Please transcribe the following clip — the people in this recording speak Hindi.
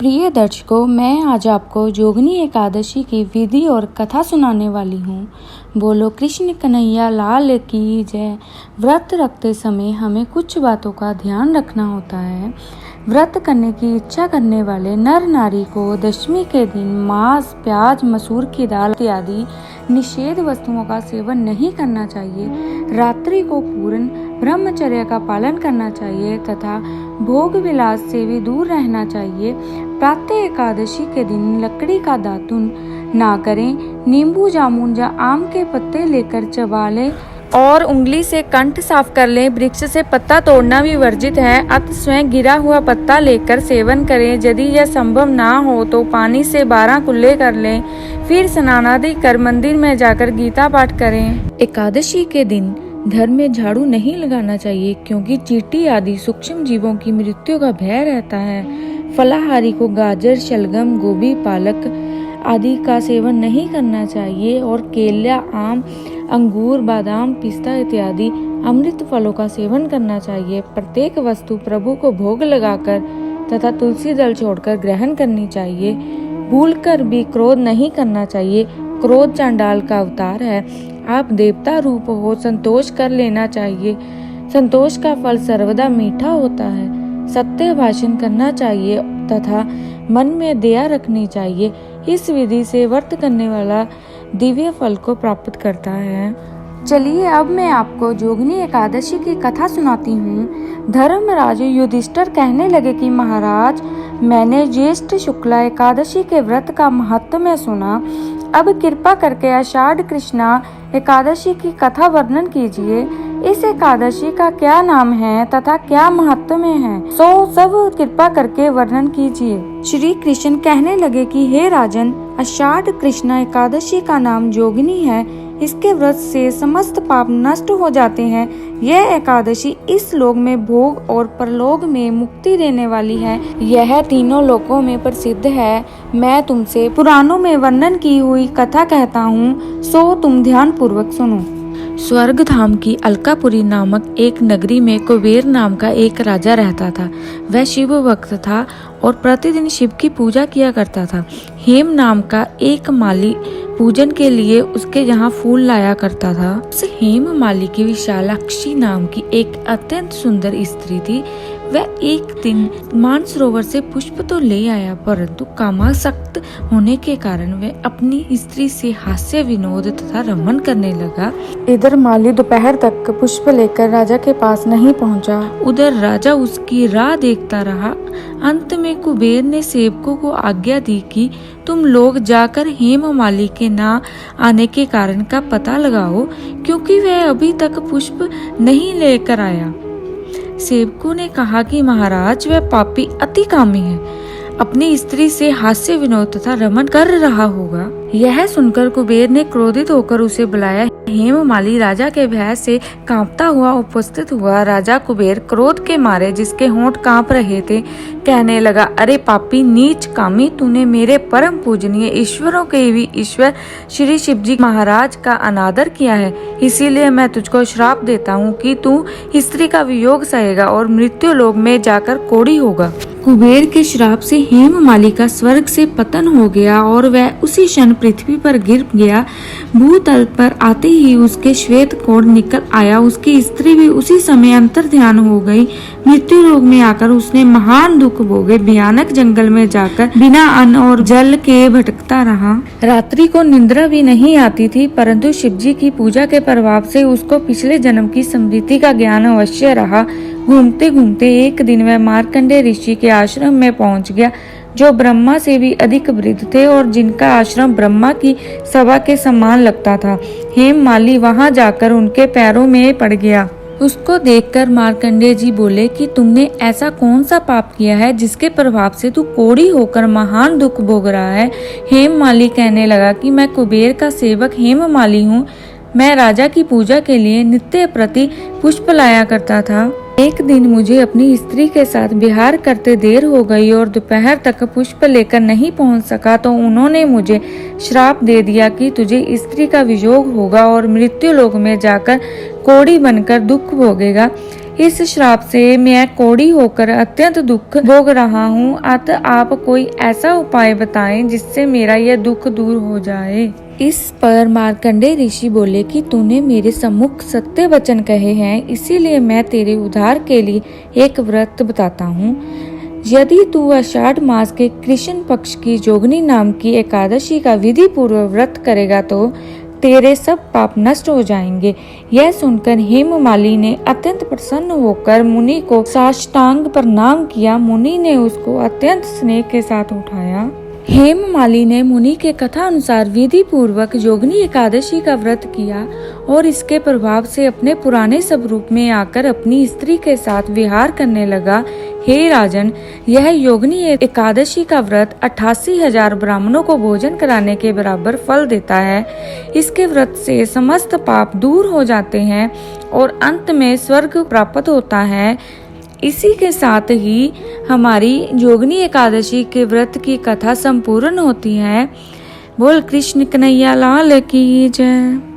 प्रिय दर्शकों, मैं आज आपको जोगनी एकादशी की विधि और कथा सुनाने वाली हूँ। बोलो कृष्ण कन्हैया लाल की जय। व्रत रखते समय हमें कुछ बातों का ध्यान रखना होता है। व्रत करने की इच्छा करने वाले नर नारी को दशमी के दिन मांस, प्याज, मसूर की दाल इत्यादि निषेध वस्तुओं का सेवन नहीं करना चाहिए। रात्रि को पूर्ण ब्रह्मचर्य का पालन करना चाहिए तथा भोग विलास से भी दूर रहना चाहिए। प्रातः एकादशी के दिन लकड़ी का दातुन ना करें। नींबू, जामुन या आम के पत्ते लेकर चबा लें और उंगली से कंठ साफ कर लें। वृक्ष से पत्ता तोड़ना भी वर्जित है। अतः स्वयं गिरा हुआ पत्ता लेकर सेवन करें। यदि यह संभव ना हो तो पानी से 12 कुल्ले कर लें। फिर स्नान आदि कर मंदिर में जाकर गीता पाठ करें। एकादशी के दिन घर में झाड़ू नहीं लगाना चाहिए क्योंकि चींटी आदि सूक्ष्म जीवों की मृत्यु का भय रहता है। फलाहारी को गाजर, शलगम, गोभी, पालक आदि का सेवन नहीं करना चाहिए और केला, आम, अंगूर, बादाम, पिस्ता इत्यादि अमृत फलों का सेवन करना चाहिए। प्रत्येक वस्तु प्रभु को भोग लगाकर तथा तुलसी दल छोड़कर ग्रहण करनी चाहिए। भूलकर भी क्रोध नहीं करना चाहिए। क्रोध चांडाल का अवतार है। आप देवता रूप हो, संतोष कर लेना चाहिए। संतोष का फल सर्वदा मीठा होता है। सत्य भाषण करना चाहिए तथा मन में दया रखनी चाहिए। इस विधि से व्रत करने वाला दिव्य फल को प्राप्त करता है। चलिए अब मैं आपको जोगनी एकादशी की कथा सुनाती हूँ। धर्मराज युधिष्ठिर कहने लगे कि महाराज, मैंने ज्येष्ठ शुक्ला एकादशी के व्रत का महत्व सुना। अब कृपा करके आषाढ़ कृष्णा एकादशी की कथा वर्णन कीजिए। इस एकादशी का क्या नाम है तथा क्या महत्व में है, सो सब कृपा करके वर्णन कीजिए। श्री कृष्ण कहने लगे कि हे राजन, आषाढ़ कृष्णा एकादशी का नाम जोगिनी है। इसके व्रत से समस्त पाप नष्ट हो जाते हैं। यह एकादशी इस लोक में भोग और परलोक में मुक्ति देने वाली है। यह तीनों लोकों में प्रसिद्ध है। मैं तुमसे पुराणों में वर्णन की हुई कथा कहता हूँ, सो तुम ध्यान पूर्वक सुनो। स्वर्ग धाम की अलकापुरी नामक एक नगरी में कुबेर नाम का एक राजा रहता था। वह शिव भक्त था और प्रतिदिन शिव की पूजा किया करता था। हेम नाम का एक माली पूजन के लिए उसके यहाँ फूल लाया करता था। उस हेम माली की विशालाक्षी नाम की एक अत्यंत सुंदर स्त्री थी। वह एक दिन मानसरोवर से पुष्प तो ले आया, परंतु कामासक्त होने के कारण वह अपनी स्त्री से हास्य विनोद तथा रमन करने लगा। इधर माली दोपहर तक पुष्प लेकर राजा के पास नहीं पहुंचा। उधर राजा उसकी राह देखता रहा। अंत में कुबेर ने सेवकों को आज्ञा दी कि तुम लोग जाकर हेम माली के ना आने के कारण का पता लगाओ, क्योंकि वह अभी तक पुष्प नहीं लेकर आया। सेवकों ने कहा कि महाराज, वह पापी अति कामी है, अपनी स्त्री से हास्य विनोद तथा रमन कर रहा होगा। यह सुनकर कुबेर ने क्रोधित होकर उसे बुलाया। हेम माली राजा के भय से कांपता हुआ उपस्थित हुआ। राजा कुबेर क्रोध के मारे, जिसके होंठ कांप रहे थे, कहने लगा, अरे पापी, नीच कामी, तूने मेरे परम पूजनीय ईश्वरों के भी ईश्वर श्री शिवजी महाराज का अनादर किया है। इसीलिए मैं तुझको श्राप देता हूँ कि तू स्त्री का वियोग सहेगा और मृत्यु लोक में जाकर कोढ़ी होगा। कुबेर के श्राप से हेम माली का स्वर्ग से पतन हो गया और वह उसी क्षण पृथ्वी पर गिर गया। भूतल पर आते ही उसके श्वेत कोढ़ निकल आया। उसकी स्त्री भी उसी समय अंतर ध्यान हो गई। मृत्यु लोक में आकर उसने महान दुख भोगे। भयानक जंगल में जाकर बिना अन्न और जल के भटकता रहा। रात्रि को निद्रा भी नहीं आती थी, परंतु शिवजी की पूजा के प्रभाव से उसको पिछले जन्म की स्मृति का ज्ञान अवश्य रहा। घूमते घूमते एक दिन वह मार्कंडेय ऋषि के आश्रम में पहुंच गया, जो ब्रह्मा से भी अधिक वृद्ध थे और जिनका आश्रम ब्रह्मा की सभा के समान लगता था। हेम माली वहां जाकर उनके पैरों में पड़ गया। उसको देखकर मार्कंडेय जी बोले कि तुमने ऐसा कौन सा पाप किया है जिसके प्रभाव से तू कोढ़ी होकर महान दुख भोग रहा है। हेम माली कहने लगा कि मैं कुबेर का सेवक हेम माली हूँ। मैं राजा की पूजा के लिए नित्य प्रति पुष्प लाया करता था। एक दिन मुझे अपनी स्त्री के साथ विहार करते देर हो गई और दोपहर तक पुष्प लेकर नहीं पहुंच सका, तो उन्होंने मुझे श्राप दे दिया कि तुझे स्त्री का वियोग होगा और मृत्यु लोक में जाकर कोढ़ी बनकर दुख भोगेगा। इस श्राप से मैं कोढ़ी होकर अत्यंत दुख भोग रहा हूँ। अतः आप कोई ऐसा उपाय बताएं जिससे मेरा यह दुख दूर हो जाए। इस पर मार्कंडेय ऋषि बोले कि तूने मेरे सम्मुख सत्य वचन कहे हैं, इसीलिए मैं तेरे उद्धार के लिए एक व्रत बताता हूँ। यदि तू आषाढ़ मास के कृष्ण पक्ष की जोगनी नाम की एकादशी का विधि पूर्वक व्रत करेगा तो तेरे सब पाप नष्ट हो जाएंगे। यह सुनकर हेममाली ने अत्यंत प्रसन्न होकर मुनि को साष्टांग प्रणाम किया। मुनि ने उसको अत्यंत स्नेह के साथ उठाया। हेममाली ने मुनि के कथा अनुसार विधि पूर्वक जोगनी एकादशी का व्रत किया और इसके प्रभाव से अपने पुराने स्वरूप में आकर अपनी स्त्री के साथ विहार करने लगा। हे राजन, यह योगिनी एकादशी का व्रत 88,000 ब्राह्मणों को भोजन कराने के बराबर फल देता है। इसके व्रत से समस्त पाप दूर हो जाते हैं और अंत में स्वर्ग प्राप्त होता है। इसी के साथ ही हमारी जोगनी एकादशी के व्रत की कथा संपूर्ण होती है। बोल कृष्ण कन्हैया लाल की जय।